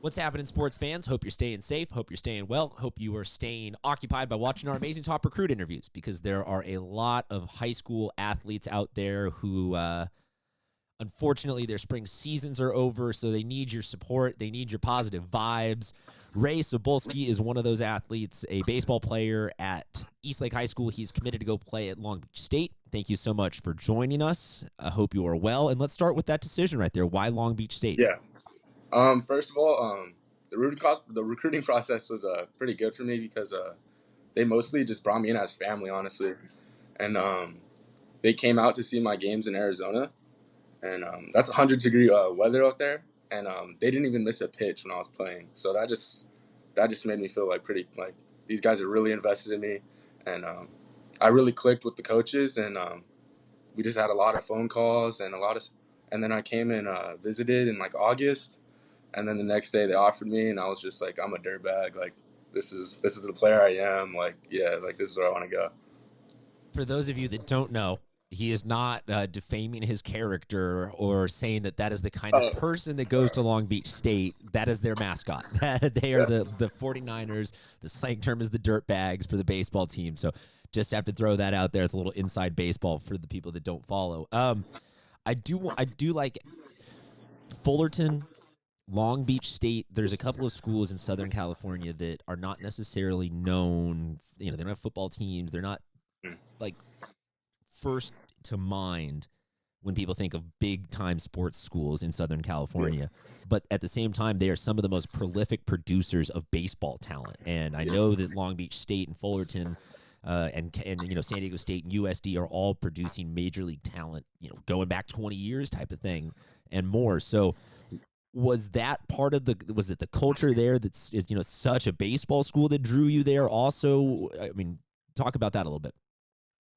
What's happening, sports fans? Hope you're staying safe. Hope you're staying well. Hope you are staying occupied by watching our amazing top recruit interviews, because there are a lot of high school athletes out there who, unfortunately, their spring seasons are over, so they need your support. They need your positive vibes. Ray Cebulski is one of those athletes, a baseball player at Eastlake High School. He's committed to go play at Long Beach State. Thank you so much for joining us. I hope you are well. And let's start with that decision right there. Why Long Beach State? Yeah. First of all, the recruiting process was pretty good for me because they mostly just brought me in as family, honestly, and they came out to see my games in Arizona, and that's 100-degree weather out there, and they didn't even miss a pitch when I was playing. So that just made me feel like these guys are really invested in me, and I really clicked with the coaches, and we just had a lot of phone calls and then I came and visited in like August. And then the next day they offered me, and I was just like, I'm a dirtbag. Like, this is the player I am. Like, yeah, like this is where I want to go. For those of you that don't know, he is not defaming his character or saying that is the kind of person that goes to Long Beach State. That is their mascot. They are the 49ers. The slang term is the dirtbags for the baseball team. So just have to throw that out there. It's a little inside baseball for the people that don't follow. I do like Fullerton, Long Beach State. There's a couple of schools in Southern California that are not necessarily known. They don't have football teams. They're not like first to mind when people think of big time sports schools in Southern California. But at the same time, they are some of the most prolific producers of baseball talent. And I know that Long Beach State and Fullerton and San Diego State and USD are all producing major league talent, going back 20 years type of thing and more. So was that part of was it the culture there that's such a baseball school that drew you there also? I mean, talk about that a little bit.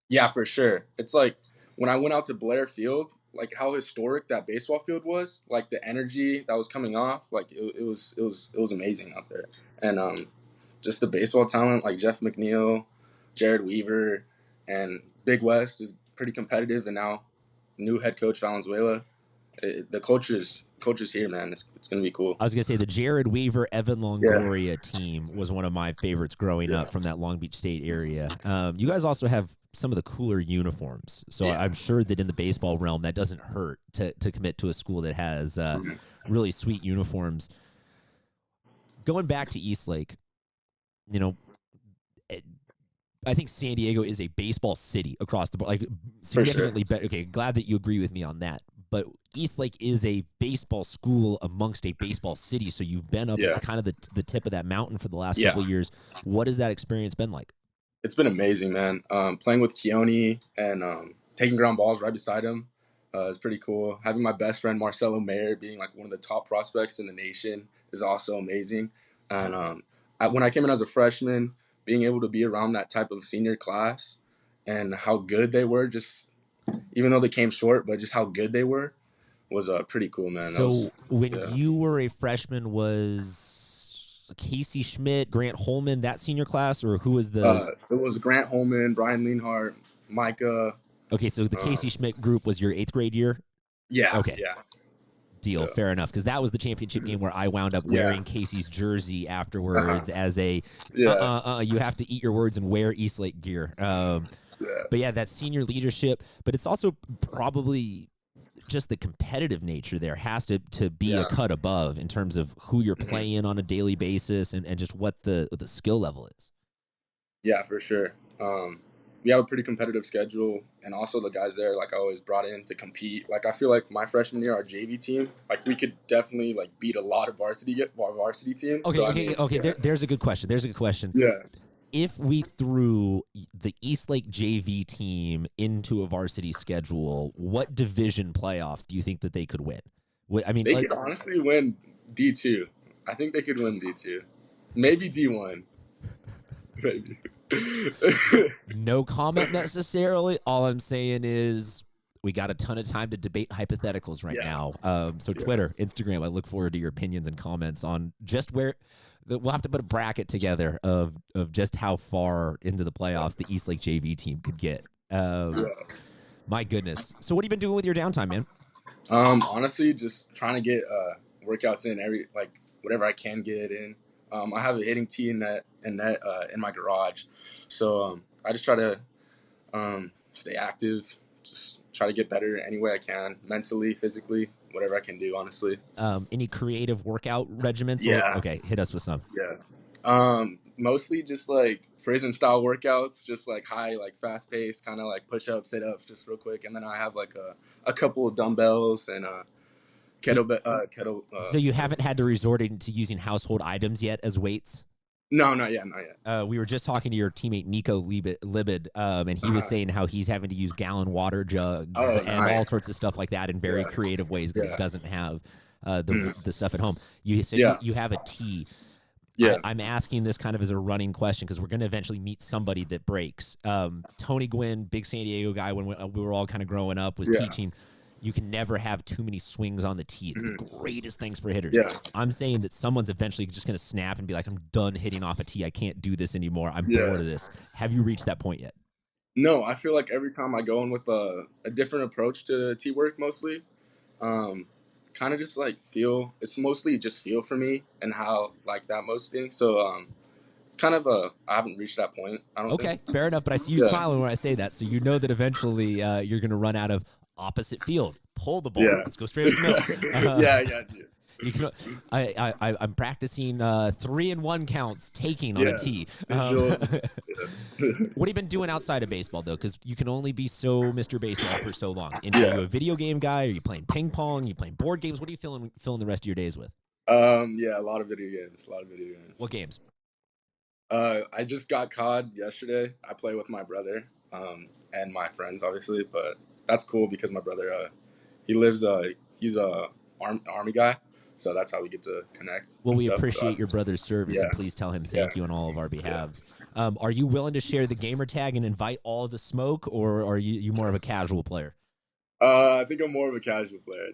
Yeah, for sure. It's like when I went out to Blair Field, like how historic that baseball field was, like the energy that was coming off, like it was amazing out there. And just the baseball talent, like Jeff McNeil, Jared Weaver, and Big West is pretty competitive, and now new head coach Valenzuela. The culture's here, man. It's gonna be cool. I was gonna say the Jared Weaver, Evan Longoria team was one of my favorites growing up from that Long Beach State area. You guys also have some of the cooler uniforms, so I'm sure that in the baseball realm that doesn't hurt to commit to a school that has really sweet uniforms. Going back to Eastlake, I think San Diego is a baseball city across the board, like significantly better. Okay, glad that you agree with me on that. But Eastlake is a baseball school amongst a baseball city, so you've been up at kind of the tip of that mountain for the last couple of years. What has that experience been like? It's been amazing, man. Playing with Keone and taking ground balls right beside him is pretty cool. Having my best friend Marcelo Mayer being like one of the top prospects in the nation is also amazing. And when I came in as a freshman, being able to be around that type of senior class and how good they were, just even though they came short, but just how good they were was pretty cool, man. So when you were a freshman, was Casey Schmidt, Grant Holman, that senior class, or who was the? It was Grant Holman, Brian Leanhart, Micah. Okay, so the Casey Schmidt group was your 8th grade year? Yeah. Okay. Yeah. Deal. Fair enough. Because that was the championship game where I wound up wearing Casey's jersey afterwards as a you have to eat your words and wear Eastlake gear. But yeah, that senior leadership. But it's also probably just the competitive nature there has to be a cut above in terms of who you're playing on a daily basis and just what the skill level is. Yeah, for sure. We have a pretty competitive schedule, and also the guys there, like I always brought in to compete. Like I feel like my freshman year, our JV team, like we could definitely like beat a lot of varsity teams. Okay. There's a good question. Yeah. If we threw the Eastlake JV team into a varsity schedule, what division playoffs do you think that they could win? I mean, they could honestly win D2. I think they could win D2, maybe D1, maybe. No comment necessarily. All I'm saying is we got a ton of time to debate hypotheticals right now. So Twitter, Instagram, I look forward to your opinions and comments on just where we'll have to put a bracket together of just how far into the playoffs the Eastlake JV team could get. My goodness. So what have you been doing with your downtime, man? Honestly, just trying to get workouts in whatever I can get in. I have a hitting tee in my garage, so I just try to stay active, just try to get better any way I can, mentally, physically, whatever I can do, honestly. Any creative workout regimens? Yeah. Okay, hit us with some. Yeah. Mostly just like prison style workouts, just like high, like fast paced, kind of like push ups, sit ups, just real quick. And then I have like a couple of dumbbells and kettle. So you haven't had to resort to using household items yet as weights? No, not yet, not yet. We were just talking to your teammate Nico Libid, and he was saying how he's having to use gallon water jugs and all sorts of stuff like that in very creative ways because he doesn't have the stuff at home. You said you have a tee. Yeah. I'm asking this kind of as a running question because we're going to eventually meet somebody that breaks. Tony Gwynn, big San Diego guy, when we were all kind of growing up, was teaching you can never have too many swings on the tee. It's the greatest things for hitters. Yeah. I'm saying that someone's eventually just going to snap and be like, I'm done hitting off a tee. I can't do this anymore. I'm bored of this. Have you reached that point yet? No, I feel like every time I go in with a different approach to tee work mostly, kind of just like it's mostly just feel for me and how like that most thing. So it's kind of I haven't reached that point. I don't think. Fair enough. But I see you smiling when I say that. So you know that eventually you're going to run out of opposite field. Pull the ball. Let's go straight up the middle. Yeah. You can, I'm practicing 3-1 counts taking on a tee. What have you been doing outside of baseball, though? Because you can only be so Mr. Baseball for so long. And are you a video game guy? Are you playing ping pong? Are you playing board games? What are you filling the rest of your days with? A lot of video games. What games? I just got COD yesterday. I play with my brother and my friends, obviously, but that's cool because my brother, he's a army guy. So that's how we get to connect. Well, we appreciate your brother's service, and please tell him thank you on all of our behalves. Are you willing to share the gamer tag and invite all of the smoke, or are you more of a casual player? I think I'm more of a casual player.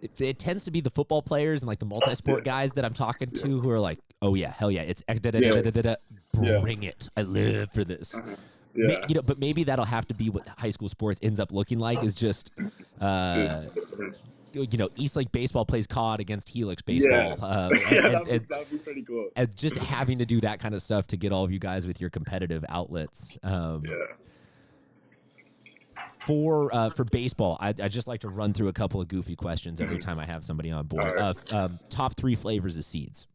It tends to be the football players and like the multi-sport guys that I'm talking to who are like, oh yeah, hell yeah, it's bring it. I live for this. But maybe that'll have to be what high school sports ends up looking like is just Eastlake baseball plays COD against Helix baseball. That'd be pretty cool. And just having to do that kind of stuff to get all of you guys with your competitive outlets. For baseball, I just like to run through a couple of goofy questions every time I have somebody on board. Right. Top 3 flavors of seeds.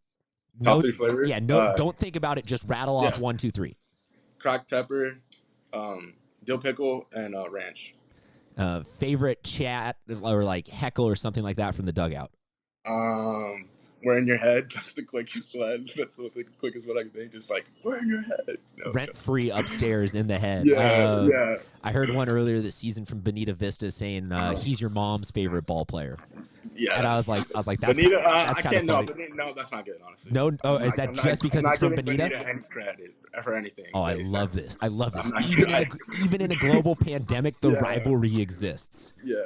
Top 3 flavors? Yeah, don't think about it. Just rattle off 1, 2, 3. Cracked pepper, dill pickle, and ranch. Favorite chat or like heckle or something like that from the dugout? We're in your head. That's the quickest one. That's the quickest one I can think. Just like, we're in your head. No, rent free upstairs in the head. I heard one earlier this season from Bonita Vista saying he's your mom's favorite ball player. Yeah, and I was like, that's Bonita. That's I can't. No, that's not good. Honestly. No. Is that just because it's from Bonita? Any credit for anything. Oh, I love this. Even in a global pandemic, the rivalry exists. Yeah.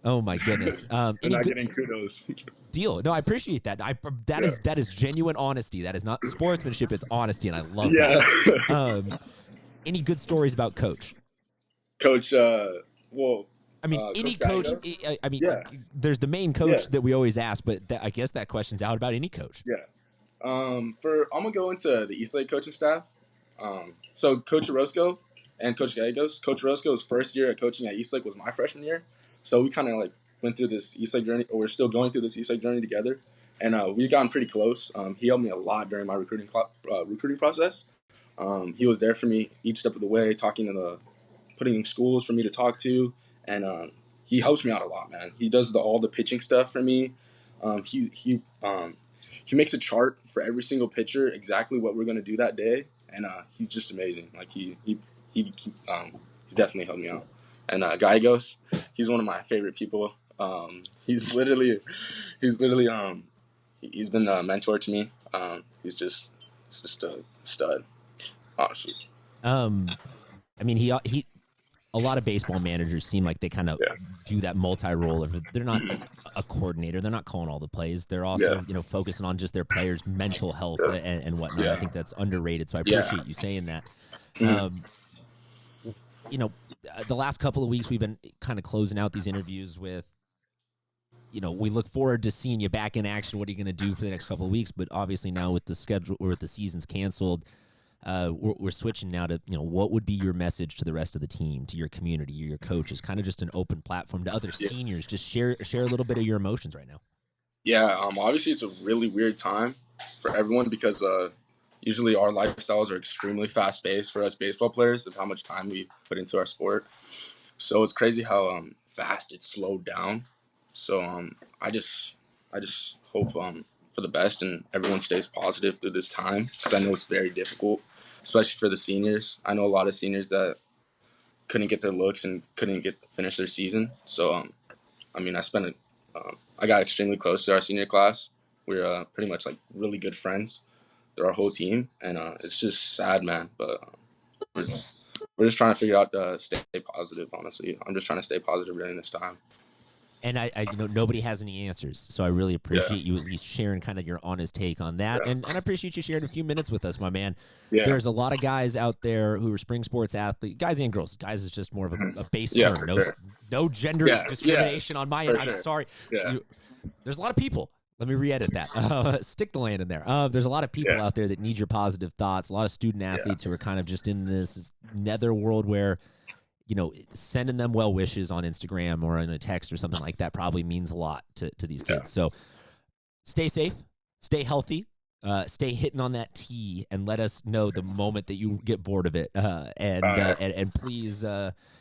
Oh my goodness. Not getting kudos. Deal. No, I appreciate that. That is genuine honesty. That is not sportsmanship. It's honesty, and I love that. Any good stories about Coach? Coach. I mean, any coach. There's the main coach that we always ask, but I guess that question's out about any coach. Yeah. I'm gonna go into the Eastlake coaching staff. So Coach Orozco and Coach Gallegos. Coach Orozco's first year at coaching at Eastlake was my freshman year, so we kind of like went through this Eastlake journey, or we're still going through this Eastlake journey together, and we've gotten pretty close. He helped me a lot during my recruiting process. He was there for me each step of the way, putting schools for me to talk to. And he helps me out a lot, man. He does all the pitching stuff for me. He makes a chart for every single pitcher, exactly what we're gonna do that day, and he's just amazing. Like he's definitely helped me out. And Gallegos, he's one of my favorite people. He's been a mentor to me. He's just a stud, honestly. I mean, he a lot of baseball managers seem like they kind of do that multi-role. They're not a coordinator. They're not calling all the plays. They're also, focusing on just their players' mental health and whatnot. I think that's underrated. So I appreciate you saying that. The last couple of weeks we've been kind of closing out these interviews with we look forward to seeing you back in action. What are you going to do for the next couple of weeks? But obviously now with the schedule or with the season's canceled, we're switching now to, what would be your message to the rest of the team, to your community, your coaches, kind of just an open platform to other seniors. Just share a little bit of your emotions right now. Yeah, obviously it's a really weird time for everyone because usually our lifestyles are extremely fast-paced for us baseball players of how much time we put into our sport. So it's crazy how fast it's slowed down. So I just hope for the best and everyone stays positive through this time because I know it's very difficult, especially for the seniors. I know a lot of seniors that couldn't get their looks and couldn't finish their season. So I got extremely close to our senior class. We're pretty much like really good friends. They're our whole team, and it's just sad, man. But we're just trying to figure out stay positive. Honestly, I'm just trying to stay positive during this time. And I nobody has any answers, so I really appreciate you at least sharing kind of your honest take on that, and I appreciate you sharing a few minutes with us, my man. Yeah. There's a lot of guys out there who are spring sports athletes, guys and girls. Guys is just more of a base term. No gender discrimination on my end. I'm sorry. There's a lot of people. Let me re-edit that. Stick the land in there. There's a lot of people out there that need your positive thoughts. A lot of student athletes who are kind of just in this nether world where, sending them well wishes on Instagram or in a text or something like that probably means a lot to these kids. So stay safe, stay healthy, stay hitting on that tee, and let us know the moment that you get bored of it. And please,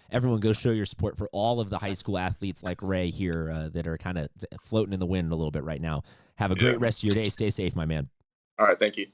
everyone, go show your support for all of the high school athletes like Ray here that are kind of floating in the wind a little bit right now. Have a great rest of your day. Stay safe, my man. All right, thank you.